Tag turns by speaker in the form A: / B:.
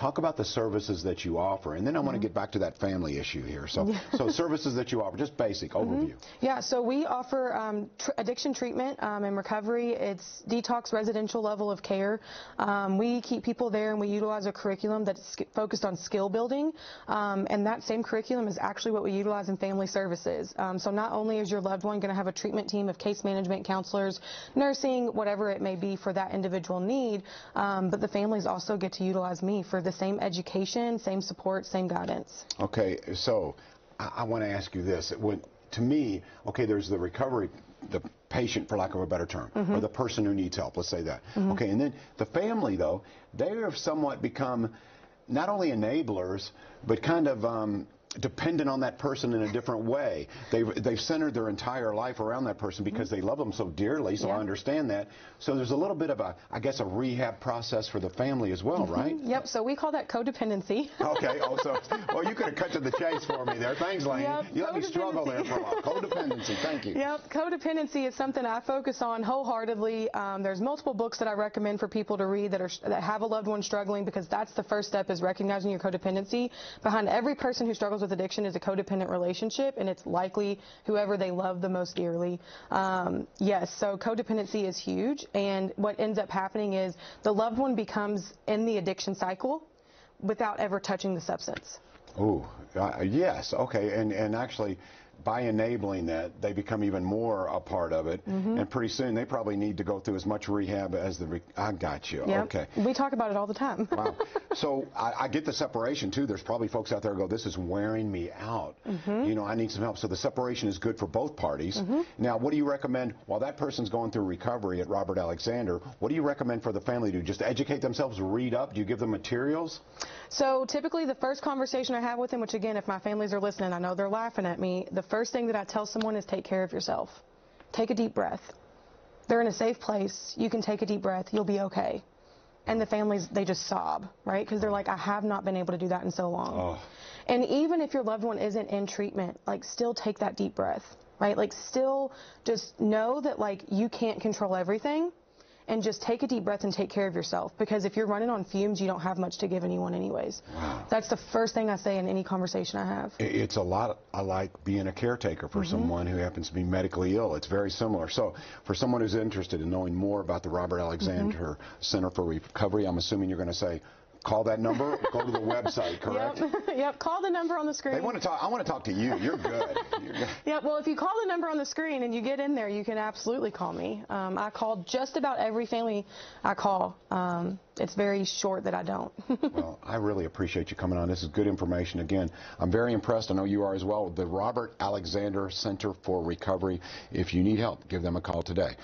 A: talk about the services that you offer, and then I want to get back to that family issue here. So, so services that you offer, just basic overview.
B: Yeah, so we offer addiction treatment and recovery. It's detox residential level of care. We keep people there, and we utilize a curriculum that's focused on skill building, and that same curriculum is actually what we utilize in family services. So not only is your loved one going to have a treatment team of case management, counselors, nursing, whatever it may be for that individual need, but the families also get to utilize me for the same education, same support, same guidance.
A: Okay, so I want to ask you this. To me, okay, there's the recovery, the patient, for lack of a better term, or the person who needs help, let's say that. Okay, and then the family, though, they have somewhat become not only enablers, but kind of dependent on that person in a different way. They've centered their entire life around that person because they love them so dearly, so I understand that. So there's a little bit of a, I guess, a rehab process for the family as well, right?
B: Yep, so we call that codependency.
A: Okay, well, you could have cut to the chase for me there. Thanks, Lainie. You let me struggle there for a while. Codependency, thank you.
B: Yep, codependency is something I focus on wholeheartedly. There's multiple books that I recommend for people to read that have a loved one struggling, because that's the first step, is recognizing your codependency. Behind every person who struggles with addiction is a codependent relationship, and it's likely whoever they love the most dearly. Yes, so codependency is huge, and what ends up happening is the loved one becomes in the addiction cycle without ever touching the substance.
A: Oh, yes, okay, and actually, by enabling that, they become even more a part of it, and pretty soon they probably need to go through as much rehab as I got you.
B: Yep.
A: Okay.
B: We talk about it all the time.
A: Wow. So I get the separation too. There's probably folks out there who go, this is wearing me out. You know, I need some help. So the separation is good for both parties. Now, what do you recommend while that person's going through recovery at Robert Alexander? What do you recommend for the family to do? Just educate themselves, read up? Do you give them materials?
B: So typically the first conversation I have with them, which again, if my families are listening, I know they're laughing at me, the first thing that I tell someone is take care of yourself. Take a deep breath. They're in a safe place. You can take a deep breath. You'll be okay. And the families, they just sob, right? Because they're like, I have not been able to do that in so long. Oh. And even if your loved one isn't in treatment, like, still take that deep breath, right? Like, still just know that, like, you can't control everything, and just take a deep breath and take care of yourself, because if you're running on fumes, you don't have much to give anyone anyways. Wow. That's the first thing I say in any conversation I have. It's
A: a lot like being a caretaker for someone who happens to be medically ill. It's very similar. So for someone who's interested in knowing more about the Robert Alexander Center for Recovery, I'm assuming you're going to say, call that number, go to the website, correct?
B: Yep, call the number on the screen.
A: They want to talk. I want to talk to you. You're good.
B: Yep, well, if you call the number on the screen and you get in there, you can absolutely call me. I call just about every family I call. It's very short that I don't.
A: Well, I really appreciate you coming on. This is good information. Again, I'm very impressed. I know you are as well. The Robert Alexander Center for Recovery. If you need help, give them a call today.